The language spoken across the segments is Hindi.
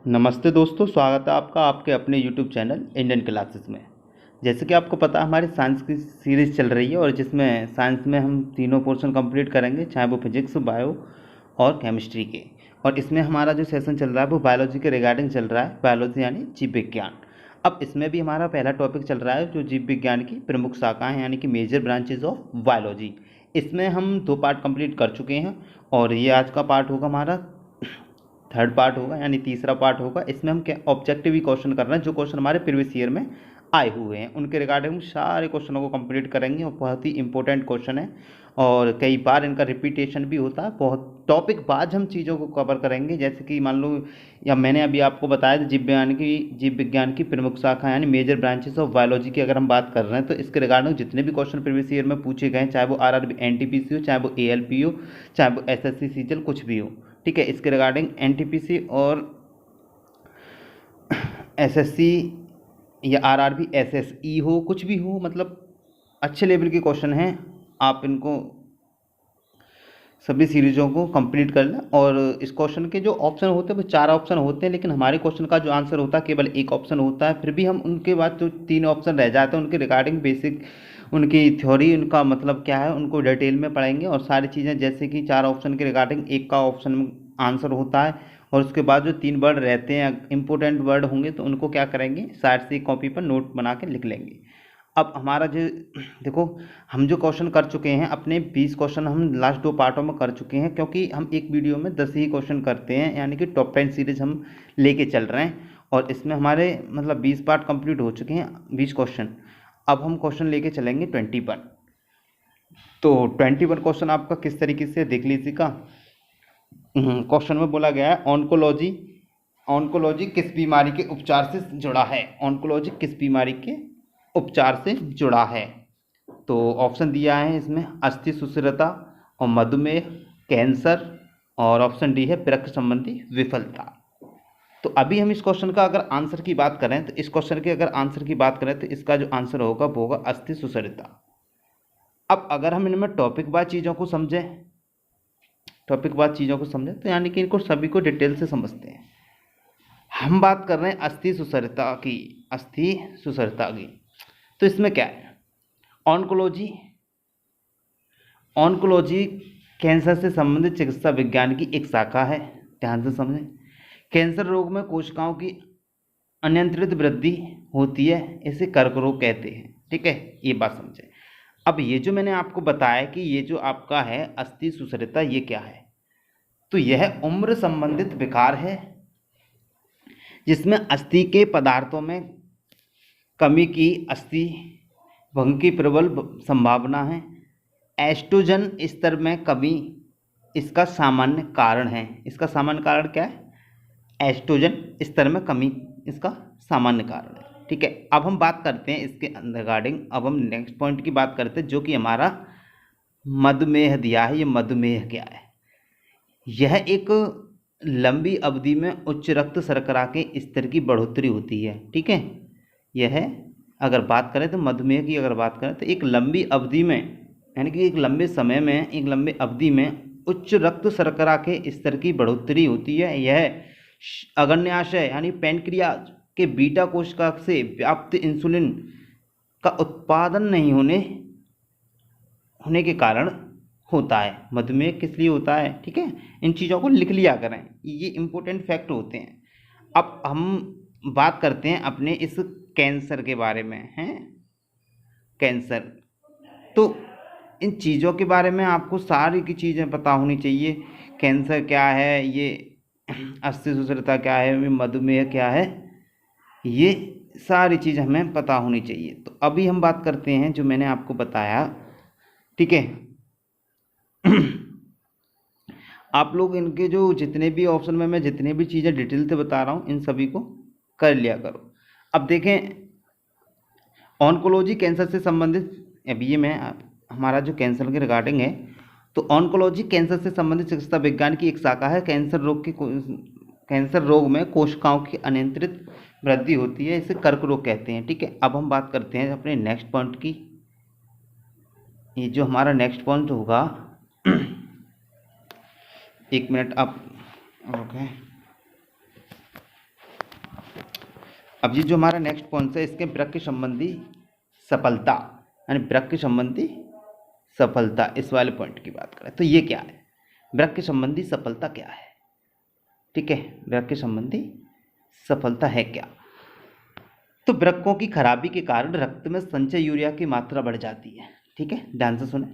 नमस्ते दोस्तों, स्वागत है आपका आपके अपने यूट्यूब चैनल इंडियन क्लासेस में। जैसे कि आपको पता है हमारी साइंस की सीरीज़ चल रही है और जिसमें साइंस में हम तीनों पोर्शन कंप्लीट करेंगे, चाहे वो फिजिक्स, बायो और केमिस्ट्री के। और इसमें हमारा जो सेशन चल रहा है वो बायोलॉजी के रिगार्डिंग चल रहा है, बायोलॉजी यानी जीव विज्ञान। अब इसमें भी हमारा पहला टॉपिक चल रहा है जो जीव विज्ञान की प्रमुख शाखाएँ यानी कि मेजर ब्रांचेज ऑफ बायोलॉजी। इसमें हम 2 पार्ट कंप्लीट कर चुके हैं और ये आज का पार्ट होगा हमारा थर्ड पार्ट होगा यानी तीसरा पार्ट होगा। इसमें हम क्या ऑब्जेक्टिव ही क्वेश्चन कर रहे हैं जो क्वेश्चन हमारे प्रीवियस ईयर में आए हुए हैं, उनके रिगार्डिंग हम सारे क्वेश्चनों को कंप्लीट करेंगे और बहुत ही इंपॉर्टेंट क्वेश्चन है और कई बार इनका रिपीटेशन भी होता है। बहुत टॉपिक बाद हम चीज़ों को कवर करेंगे, जैसे कि मान लो या मैंने अभी आपको बताया था जीव विज्ञान की प्रमुख शाखा यानी मेजर ब्रांचेस ऑफ बायोलॉजी की अगर हम बात कर रहे हैं तो इसके रिगार्डिंग जितने भी क्वेश्चन प्रीवियस ईयर में पूछे गए, चाहे वो आरआरबी एनटीपीसी हो, चाहे वो एएलपी हो, चाहे वो एसएससी सीजीएल कुछ भी हो, ठीक है। इसके रिगार्डिंग एनटीपीसी और एसएससी या आरआरबी एसएसई हो, कुछ भी हो, मतलब अच्छे लेवल के क्वेश्चन हैं। आप इनको सभी सीरीज़ों को कंप्लीट कर लें। और इस क्वेश्चन के जो ऑप्शन होते हैं वो 4 ऑप्शन होते हैं, लेकिन हमारे क्वेश्चन का जो आंसर होता है केवल 1 ऑप्शन होता है। फिर भी हम उनके बाद जो 3 ऑप्शन रह जाते हैं उनके रिगार्डिंग बेसिक उनकी थ्योरी, उनका मतलब क्या है, उनको डिटेल में पढ़ेंगे और सारी चीज़ें। जैसे कि 4 ऑप्शन के रिगार्डिंग 1 का ऑप्शन आंसर होता है और उसके बाद जो 3 वर्ड रहते हैं इंपॉर्टेंट वर्ड होंगे तो उनको क्या करेंगे, साइड से कॉपी पर नोट बना के लिख लेंगे। अब हमारा जो देखो, हम जो क्वेश्चन कर चुके हैं अपने 20 क्वेश्चन हम लास्ट 2 पार्टों में कर चुके हैं, क्योंकि हम एक वीडियो में 10 ही क्वेश्चन करते हैं, यानी कि टॉप 10 सीरीज हम लेके चल रहे हैं और इसमें हमारे मतलब 20 पार्ट कंप्लीट हो चुके हैं, 20 क्वेश्चन। अब हम क्वेश्चन लेके चलेंगे 21। तो 21 क्वेश्चन आपका किस तरीके से देख लीजिएगा। क्वेश्चन में बोला गया है ऑन्कोलॉजी ऑन्कोलॉजी किस बीमारी के उपचार से जुड़ा है, ऑन्कोलॉजी किस बीमारी के उपचार से जुड़ा है। तो ऑप्शन दिया है इसमें अस्थि सुषिरता और मधुमेह, कैंसर और ऑप्शन डी है वृक्क संबंधी विफलता। तो अभी हम इस क्वेश्चन का अगर आंसर की बात करें तो इस क्वेश्चन के अगर आंसर की बात करें तो इसका जो आंसर होगा वो होगा अस्थि सुषिरता। अब अगर हम इनमें टॉपिक वाइज चीज़ों को समझें तो यानी कि इनको सभी को डिटेल से समझते हैं। हम बात कर रहे हैं अस्थि सुषिरता की। तो इसमें क्या है, ऑन्कोलॉजी कैंसर से संबंधित चिकित्सा विज्ञान की एक शाखा है। ध्यान से समझें, कैंसर रोग में कोशिकाओं की अनियंत्रित वृद्धि होती है, इसे कर्क रोग कहते हैं, ठीक है, ये बात समझें। अब ये जो मैंने आपको बताया कि ये जो आपका है अस्थि सुषिरता, ये क्या है, तो यह उम्र संबंधित विकार है जिसमें अस्थि के पदार्थों में कमी की अस्थि भंग की प्रबल संभावना है। एस्ट्रोजन स्तर में कमी इसका सामान्य कारण है। इसका सामान्य कारण क्या है, एस्ट्रोजन स्तर में कमी इसका सामान्य कारण है, ठीक है। अब हम बात करते हैं इसके रिगार्डिंग, अब हम नेक्स्ट पॉइंट की बात करते हैं जो कि हमारा मधुमेह दिया है। ये मधुमेह क्या है, यह एक लंबी अवधि में उच्च रक्त शर्करा के स्तर की बढ़ोतरी होती है, ठीक है। यह अगर बात करें तो मधुमेह की अगर बात करें तो एक लंबी अवधि में यानी कि एक लंबे समय में, एक लंबे अवधि में उच्च रक्त शर्करा के स्तर की बढ़ोतरी होती है। यह अग्न्याशय यानी पैनक्रियाज के बीटा कोशिका से व्याप्त इंसुलिन का उत्पादन नहीं होने के कारण होता है। मधुमेह किस लिए होता है, ठीक है, इन चीज़ों को लिख लिया करें, ये इंपॉर्टेंट फैक्ट होते हैं। अब हम बात करते हैं अपने इस कैंसर के बारे में, हैं कैंसर। तो इन चीज़ों के बारे में आपको सारी की चीज़ें पता होनी चाहिए। कैंसर क्या है, ये अस्थि सुषिरता क्या है, ये मधुमेह क्या है, ये सारी चीज़ हमें पता होनी चाहिए। तो अभी हम बात करते हैं जो मैंने आपको बताया, ठीक है। आप लोग इनके जो जितने भी ऑप्शन में मैं जितने भी चीज़ें डिटेल से बता रहा हूँ इन सभी को कर लिया करो। अब देखें ऑन्कोलॉजी कैंसर से संबंधित, अब ये मैं हमारा जो कैंसर के रिगार्डिंग है, तो ऑन्कोलॉजी कैंसर से संबंधित चिकित्सा विज्ञान की एक शाखा है। कैंसर रोग में कोशिकाओं की अनियंत्रित वृद्धि होती है, इसे कर्क रोग कहते हैं, ठीक है। अब हम बात करते हैं अपने नेक्स्ट पॉइंट की। ये जो हमारा नेक्स्ट पॉइंट होगा, एक मिनट आप ओके, अब ये जो हमारा नेक्स्ट पॉइंट है, इसके वृक्क संबंधी सफलता, यानी वृक्क संबंधी सफलता, इस वाले पॉइंट की बात करें तो ये क्या है, वृक्क संबंधी सफलता क्या है। ठीक है, वृक्क संबंधी सफलता है क्या। तो वृक्कों की खराबी के कारण रक्त में संचय यूरिया की मात्रा बढ़ जाती है। ठीक है, ध्यान से सुने,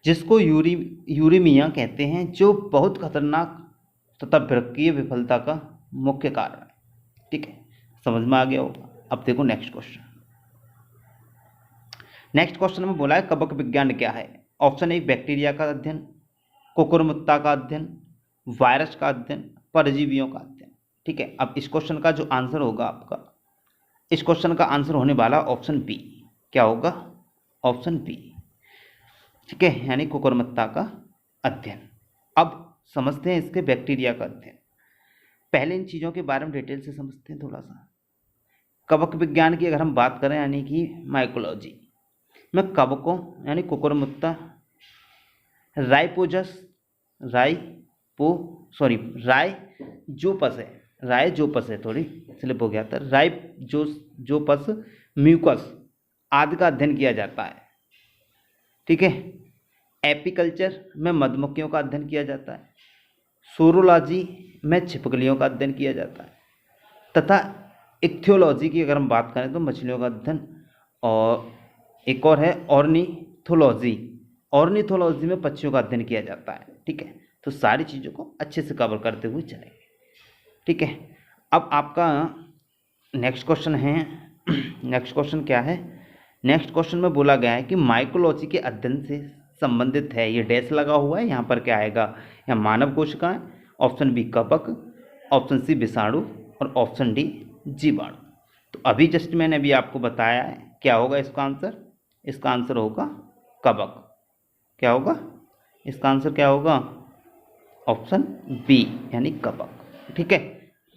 जिसको यूरेमिया कहते हैं, जो बहुत खतरनाक तथा वृक्कीय विफलता का मुख्य कारण है। ठीक है, समझ में आ गया होगा। अब देखो नेक्स्ट क्वेश्चन। नेक्स्ट क्वेश्चन में बोला है कवक विज्ञान क्या है। ऑप्शन ए बैक्टीरिया का अध्ययन, कुकुरमुत्ता का अध्ययन, वायरस का अध्ययन, परजीवियों का अध्ययन। ठीक है, अब इस क्वेश्चन का जो आंसर होगा आपका, इस क्वेश्चन का आंसर होने वाला ऑप्शन बी। क्या होगा, ऑप्शन बी। ठीक है, यानी कुकुरमुत्ता का अध्ययन। अब समझते हैं इसके बैक्टीरिया का अध्ययन। पहले इन चीज़ों के बारे में डिटेल से समझते हैं थोड़ा सा। कवक विज्ञान की अगर हम बात करें, यानी कि माइकोलॉजी में कवकों यानी कुकुरमुत्ता, राइपोजस राइजोपस है, थोड़ी स्लिप हो गया था, राइजोपस, म्यूकस आदि का अध्ययन किया जाता है। ठीक है, एपीकल्चर में मधुमक्खियों का अध्ययन किया जाता है, सोरोलॉजी में छिपकलियों का अध्ययन किया जाता है, तथा इक्थियोलॉजी की अगर हम बात करें तो मछलियों का अध्ययन, और एक और है ऑर्निथोलॉजी में पक्षियों का अध्ययन किया जाता है। ठीक है, तो सारी चीज़ों को अच्छे से कवर करते हुए चलेंगे। ठीक है, अब आपका नेक्स्ट क्वेश्चन है नेक्स्ट क्वेश्चन क्या है, नेक्स्ट क्वेश्चन में बोला गया है कि माइकोलॉजी के अध्ययन से संबंधित है, ये डैश लगा हुआ है, यहाँ पर क्या आएगा, यहाँ मानव कोशिकाएं, ऑप्शन बी कवक, ऑप्शन सी विषाणु और ऑप्शन डी जीवाणु। तो अभी जस्ट मैंने अभी आपको बताया है क्या होगा इसका आंसर, इसका आंसर होगा कवक। क्या होगा, इसका आंसर क्या होगा, ऑप्शन बी यानी कवक। ठीक है,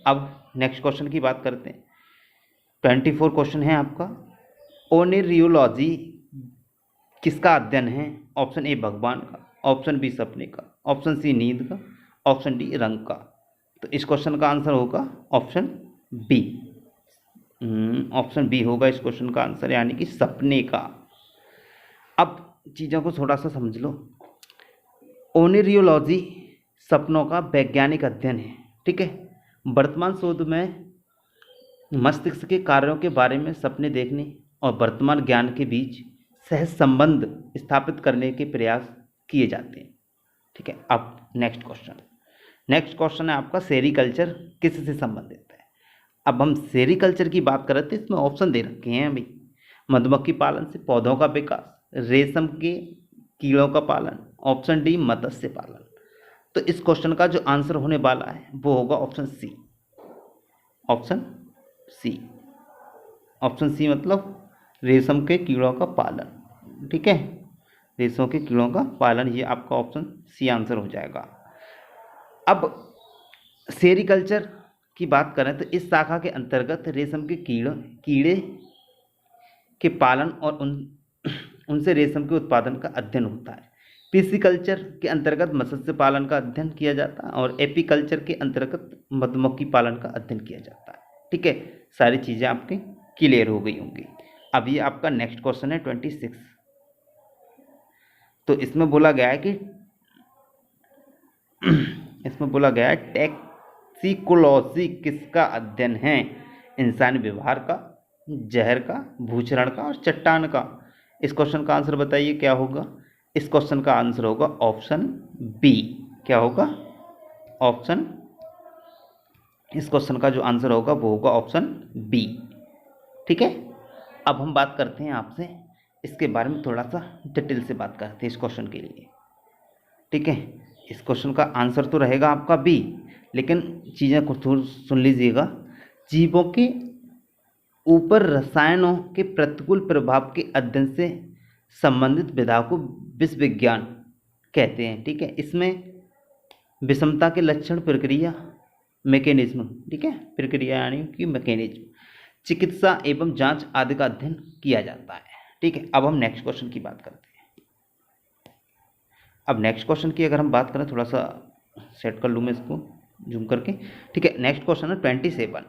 अब नेक्स्ट क्वेश्चन की बात करते हैं। 24 क्वेश्चन है आपका। ओनेरियोलॉजी किसका अध्ययन है। ऑप्शन ए भगवान का, ऑप्शन बी सपने का, ऑप्शन सी नींद का, ऑप्शन डी रंग का। तो इस क्वेश्चन का आंसर होगा ऑप्शन बी। ऑप्शन बी होगा इस क्वेश्चन का आंसर, यानी कि सपने का। अब चीज़ों को थोड़ा सा समझ लो। ओनेरियोलॉजी सपनों का वैज्ञानिक अध्ययन है। ठीक है, वर्तमान शोध में मस्तिष्क के कार्यों के बारे में सपने देखने और वर्तमान ज्ञान के बीच सहज संबंध स्थापित करने के प्रयास किए जाते हैं। ठीक है, अब नेक्स्ट क्वेश्चन है आपका सेरीकल्चर किससे संबंधित है। अब हम सेरीकल्चर की बात करें तो इसमें ऑप्शन दे रखे हैं अभी, मधुमक्खी पालन से पौधों का विकास, रेशम के कीड़ों का पालन, ऑप्शन डी मत्स्य पालन। तो इस क्वेश्चन का जो आंसर होने वाला है वो होगा ऑप्शन सी। ऑप्शन सी मतलब रेशम के कीड़ों का पालन। ठीक है, रेशम के कीड़ों का पालन, ये आपका ऑप्शन सी आंसर हो जाएगा। अब सेरीकल्चर की बात करें तो इस शाखा के अंतर्गत रेशम के कीड़े के पालन और उनसे रेशम के उत्पादन का अध्ययन होता है। पिसिकल्चर के अंतर्गत मत्स्य पालन का अध्ययन किया जाता है और एपीकल्चर के अंतर्गत मधुमक्खी पालन का अध्ययन किया जाता है। ठीक है, सारी चीज़ें आपकी क्लियर हो गई होंगी। अब ये आपका नेक्स्ट क्वेश्चन है 26। तो इसमें बोला गया है टैक्सिकोलॉजी किसका अध्ययन है। इंसानी व्यवहार का, जहर का, भूचरण का और चट्टान का। इस क्वेश्चन का आंसर बताइए क्या होगा। इस क्वेश्चन का आंसर होगा ऑप्शन बी। क्या होगा, इस क्वेश्चन का जो आंसर होगा वो होगा ऑप्शन बी। ठीक है, अब हम बात करते हैं आपसे इसके बारे में, थोड़ा सा डिटेल से बात करते हैं इस क्वेश्चन के लिए। ठीक है, इस क्वेश्चन का आंसर तो रहेगा आपका बी, लेकिन चीज़ें को थोड़ा सुन लीजिएगा। जीवों के ऊपर रसायनों के प्रतिकूल प्रभाव के अध्ययन से संबंधित विधा को विष विज्ञान कहते हैं। ठीक है, इसमें विषमता के लक्षण, प्रक्रिया, मैकेनिज्म, ठीक है, प्रक्रिया यानी कि मैकेनिज्म, चिकित्सा एवं जांच आदि का अध्ययन किया जाता है। ठीक है, अब हम नेक्स्ट क्वेश्चन की बात करते हैं। अब नेक्स्ट क्वेश्चन की अगर हम बात करें, थोड़ा सा सेट कर लूँ मैं इसको जूम करके। ठीक है, नेक्स्ट क्वेश्चन है 27।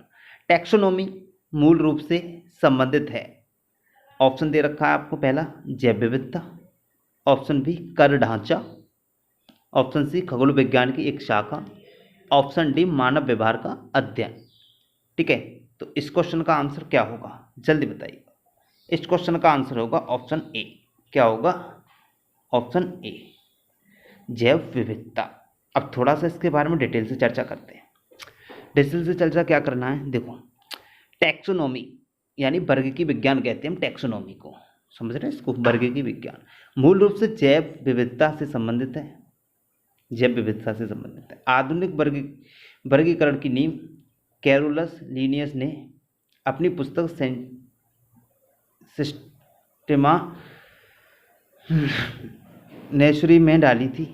टैक्सोनॉमी मूल रूप से संबंधित है? ऑप्शन दे रखा है आपको, पहला जैव विविधता, ऑप्शन बी कर ढांचा, ऑप्शन सी खगोल विज्ञान की एक शाखा, ऑप्शन डी मानव व्यवहार का अध्ययन। ठीक है, तो इस क्वेश्चन का आंसर क्या होगा, जल्दी बताइए। इस क्वेश्चन का आंसर होगा ऑप्शन ए। क्या होगा? ऑप्शन ए, जैव विविधता। अब थोड़ा सा इसके बारे में डिटेल से चर्चा करते हैं। डिटेल से चर्चा क्या करना है, देखो, टैक्सोनॉमी यानी वर्गीकी विज्ञान कहते हैं हम टैक्सोनॉमी को, समझ रहे हैं इसको, वर्गीकी विज्ञान मूल रूप से जैव विविधता से संबंधित है, जैव विविधता से संबंधित है। आधुनिक वर्गीकरण की नींव कैरोलस लीनियस ने अपनी पुस्तक सिस्टेमा नेचुरी में डाली थी।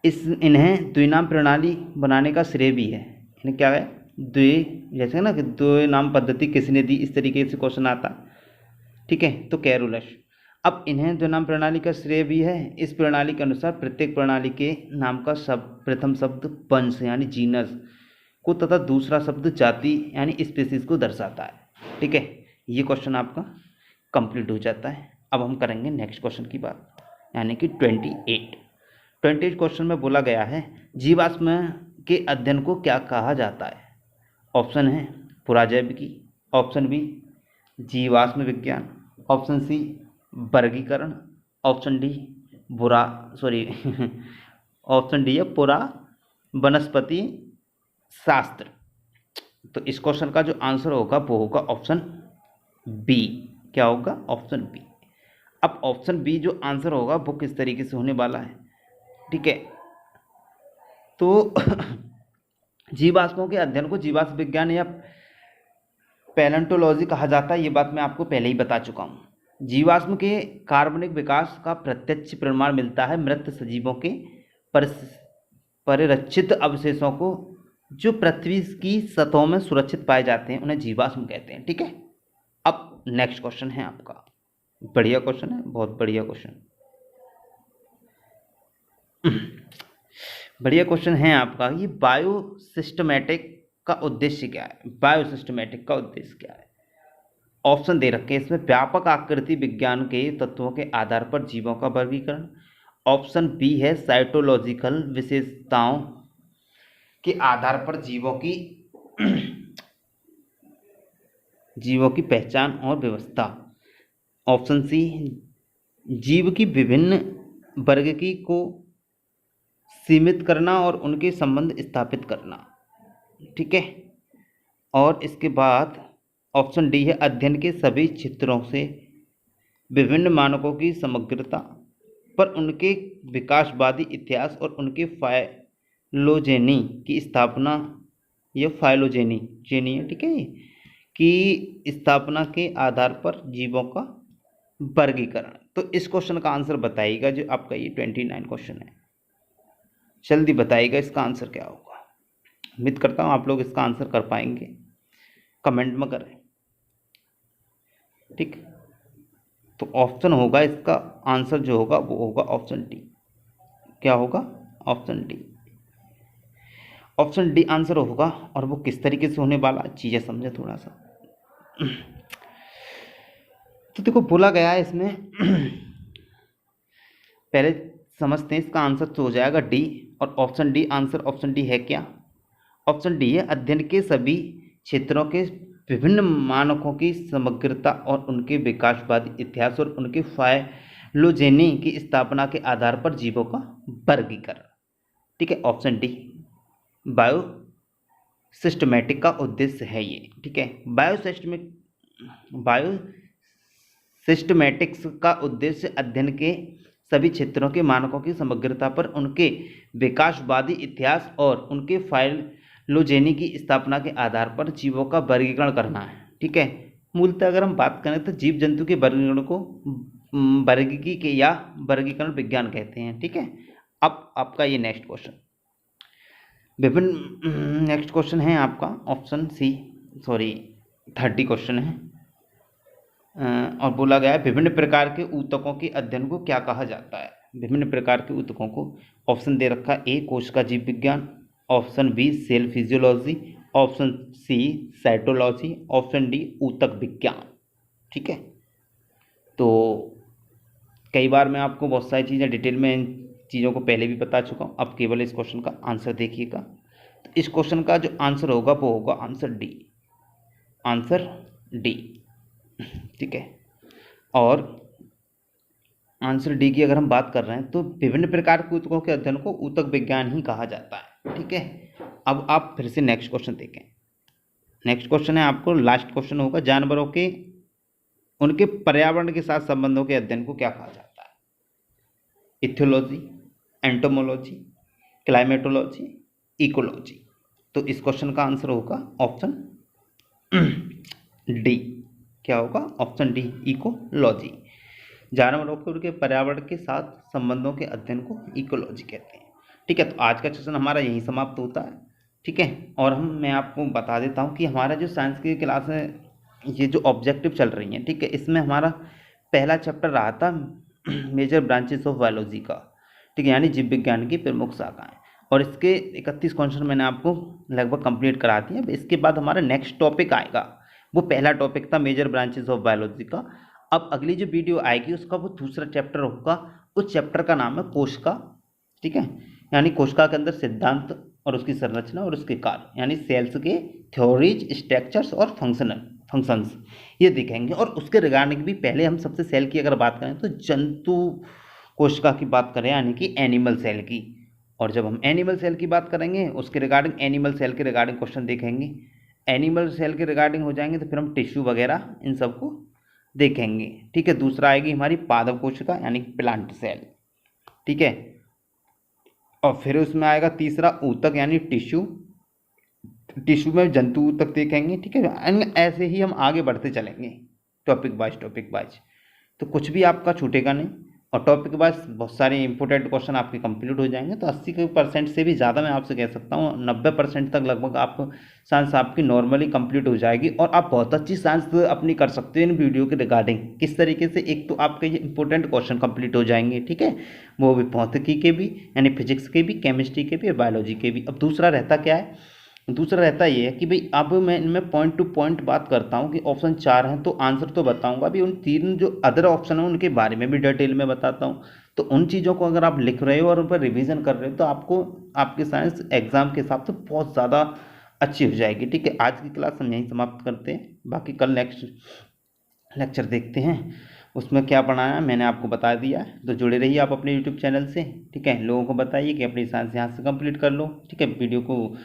इन्हें द्विनाम प्रणाली बनाने का श्रेय भी है। इन्हें क्या है, जैसे ना कि द्विनाम पद्धति किसने दी, इस तरीके से क्वेश्चन आता। ठीक है, तो कैरोलस। अब इन्हें द्विनाम प्रणाली का श्रेय भी है। इस प्रणाली के अनुसार प्रत्येक प्रणाली के नाम का प्रथम शब्द वंश यानी जीनस को तथा दूसरा शब्द जाति यानी स्पीसीज को दर्शाता है। ठीक है, ये क्वेश्चन आपका कंप्लीट हो जाता है। अब हम करेंगे नेक्स्ट क्वेश्चन की बात, यानी कि 28 क्वेश्चन में बोला गया है जीवाश्म के अध्ययन को क्या कहा जाता है। ऑप्शन है पुराजैविकी, ऑप्शन बी जीवाश्म विज्ञान, ऑप्शन सी वर्गीकरण, ऑप्शन डी ऑप्शन डी है पुरा वनस्पति शास्त्र। तो इस क्वेश्चन का जो आंसर होगा वो होगा ऑप्शन बी। क्या होगा? Option B. अब ऑप्शन बी जो आंसर होगा वो किस तरीके से होने वाला है, ठीक है, तो जीवाश्मों के अध्ययन को जीवाश्म विज्ञान या पैलेंटोलॉजी कहा जाता है। ये बात मैं आपको पहले ही बता चुका हूँ। जीवाश्म के कार्बनिक विकास का प्रत्यक्ष प्रमाण मिलता है मृत सजीवों के परिरक्षित अवशेषों को जो पृथ्वी की सतहों में सुरक्षित पाए जाते हैं, उन्हें जीवाश्म कहते हैं। ठीक है, अब नेक्स्ट क्वेश्चन है आपका, बढ़िया क्वेश्चन है, बहुत बढ़िया क्वेश्चन, बढ़िया क्वेश्चन है आपका। ये बायोसिस्टमैटिक का उद्देश्य क्या है? बायोसिस्टमैटिक का उद्देश्य क्या है? ऑप्शन दे रखे हैं इसमें, व्यापक आकृति विज्ञान के तत्वों के आधार पर जीवों का वर्गीकरण, ऑप्शन बी है साइटोलॉजिकल विशेषताओं के आधार पर जीवों की पहचान और व्यवस्था, ऑप्शन सी जीव की विभिन्न वर्गीकी को सीमित करना और उनके संबंध स्थापित करना। ठीक है, और इसके बाद ऑप्शन डी है अध्ययन के सभी क्षेत्रों से विभिन्न मानकों की समग्रता पर उनके विकासवादी इतिहास और उनके फाइलोजेनी की स्थापना, यह फाइलोजेनी है, ठीक है, की स्थापना के आधार पर जीवों का वर्गीकरण। तो इस क्वेश्चन का आंसर बताइएगा, जो आपका ये 29 क्वेश्चन है, जल्दी बताइएगा इसका आंसर क्या होगा। उम्मीद करता हूँ आप लोग इसका आंसर कर पाएंगे, कमेंट में करें। ठीक, तो ऑप्शन होगा इसका आंसर जो होगा वो होगा ऑप्शन डी। क्या होगा? Option D. Option D answer होगा। और वो किस तरीके से होने वाला, चीज़ें समझे थोड़ा सा। तो देखो बोला गया है इसमें, पहले समझते हैं इसका आंसर तो हो जाएगा डी। और option D answer, option D है क्या? ऑप्शन डी है अध्ययन के सभी क्षेत्रों के विभिन्न मानकों की समग्रता और उनके विकासवादी इतिहास और उनके फाइलोजेनी की स्थापना के आधार पर जीवों का वर्गीकरण। ठीक है, ऑप्शन डी बायो सिस्टमैटिक का उद्देश्य है ये। ठीक है, बायो सिस्टमैटिक्स का उद्देश्य अध्ययन के सभी क्षेत्रों के मानकों की समग्रता पर उनके विकासवादी इतिहास और उनके फाइलोजेनी की स्थापना के आधार पर जीवों का वर्गीकरण करना है। ठीक है, मूलतः अगर हम बात करें तो जीव जंतु के वर्गीकरण को वर्गीकी के या वर्गीकरण विज्ञान कहते हैं। ठीक है, अब आपका ये नेक्स्ट क्वेश्चन, विभिन्न नेक्स्ट क्वेश्चन है आपका ऑप्शन सी, 30 क्वेश्चन है। और बोला गया है विभिन्न प्रकार के ऊतकों के अध्ययन को क्या कहा जाता है? विभिन्न प्रकार के ऊतकों को ऑप्शन दे रखा, ए कोशिका जीव विज्ञान, option B cell physiology, option C cytology, option D ऊतक विज्ञान। ठीक है, तो कई बार मैं आपको बहुत सारी चीज़ें डिटेल में इन चीज़ों को पहले भी बता चुका हूँ। अब केवल इस क्वेश्चन का आंसर देखिएगा। तो इस क्वेश्चन का जो आंसर होगा वो होगा आंसर डी, आंसर डी। ठीक है, और आंसर डी की अगर हम बात कर रहे हैं तो विभिन्न प्रकार के ऊतकों के अध्ययन को ऊतक विज्ञान ही कहा जाता है। ठीक है, अब आप फिर से नेक्स्ट क्वेश्चन देखें। नेक्स्ट क्वेश्चन है आपको लास्ट क्वेश्चन होगा, जानवरों के उनके पर्यावरण के साथ संबंधों के अध्ययन को क्या कहा जाता है? इथियोलॉजी, एंटोमोलॉजी, क्लाइमेटोलॉजी, इकोलॉजी। तो इस क्वेश्चन का आंसर होगा ऑप्शन डी। क्या होगा? Option D, ecology. जानवरों के उनके पर्यावरण के साथ संबंधों के अध्ययन को इकोलॉजी कहते हैं। ठीक है, तो आज का सेशन हमारा यहीं समाप्त होता है। ठीक है, और मैं आपको बता देता हूँ कि हमारा जो साइंस की क्लास है, ये जो ऑब्जेक्टिव चल रही हैं, ठीक है, इसमें हमारा पहला चैप्टर रहा था मेजर ब्रांचेस ऑफ बायोलॉजी का। ठीक है, यानी जीव विज्ञान की प्रमुख शाखाएं, और इसके 31 क्वेश्चन मैंने आपको लगभग कंप्लीट करा दिए। अब इसके बाद हमारा नेक्स्ट टॉपिक आएगा, वो पहला टॉपिक था मेजर ब्रांचेस ऑफ बायोलॉजी का। अब अगली जो वीडियो आएगी उसका वो दूसरा चैप्टर होगा। उस चैप्टर का नाम है कोशिका। ठीक है, यानी कोशिका के अंदर सिद्धांत और उसकी संरचना और उसके कार्य, यानी सेल्स के थ्योरीज, स्ट्रक्चर्स और फंक्शंस ये दिखेंगे। और उसके रिगार्डिंग भी पहले हम सबसे सेल की अगर बात करें तो जंतु कोशिका की बात करें, यानी कि एनिमल सेल की। और जब हम एनिमल सेल की बात करेंगे उसके रिगार्डिंग एनिमल सेल के रिगार्डिंग क्वेश्चन देखेंगे। एनिमल सेल के रिगार्डिंग हो जाएंगे तो फिर हम टिश्यू वगैरह इन सबको देखेंगे। ठीक है, दूसरा आएगी हमारी पादप कोशिका यानी प्लांट सेल। ठीक है, और फिर उसमें आएगा तीसरा ऊतक यानी टिश्यू। टिश्यू में जंतु ऊतक देखेंगे। ठीक है, ऐसे ही हम आगे बढ़ते चलेंगे टॉपिक वाइज। तो कुछ भी आपका छूटेगा नहीं, और टॉपिक वाइज बहुत सारे इंपॉर्टेंट क्वेश्चन आपके कंप्लीट हो जाएंगे। तो 80% से भी ज़्यादा मैं आपसे कह सकता हूँ 90% तक लगभग आप साइंस आपकी नॉर्मली कंप्लीट हो जाएगी, और आप बहुत अच्छी साइंस अपनी कर सकते हो इन वीडियो के रिगार्डिंग। किस तरीके से? एक तो आपके ये इंपॉर्टेंट क्वेश्चन कंप्लीट हो जाएंगे, ठीक है, वो भी भौतिकी के भी, यानी फिजिक्स के भी, केमिस्ट्री के भी और बायोलॉजी के भी। अब दूसरा रहता क्या है? दूसरा रहता ये है कि भाई अब मैं इनमें पॉइंट टू पॉइंट बात करता हूँ कि ऑप्शन 4 हैं तो आंसर तो बताऊंगा अभी, उन 3 जो अदर ऑप्शन हैं उनके बारे में भी डिटेल में बताता हूँ। तो उन चीज़ों को अगर आप लिख रहे हो और उन पर रिवीजन कर रहे हो तो आपको आपके साइंस एग्जाम के हिसाब से बहुत ज़्यादा अच्छी हो जाएगी। ठीक है, आज की क्लास हम यहीं समाप्त करते हैं, बाकी कल नेक्स्ट लेक्चर देखते हैं उसमें क्या पढ़ाया मैंने आपको बता दिया है। तो जुड़े रहिए आप अपने यूट्यूब चैनल से। ठीक है, लोगों को बताइए कि अपनी साइंस यहाँ से कंप्लीट कर लो। ठीक है, वीडियो को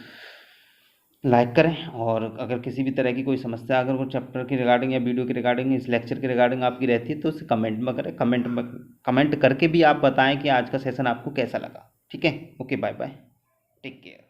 लाइक करें, और अगर किसी भी तरह की कोई समस्या अगर वो चैप्टर के रिगार्डिंग या वीडियो के रिगार्डिंग, इस लेक्चर के रिगार्डिंग आपकी रहती है तो उसे कमेंट में करें। कमेंट करके भी आप बताएं कि आज का सेशन आपको कैसा लगा। ठीक है, okay, bye bye, take care.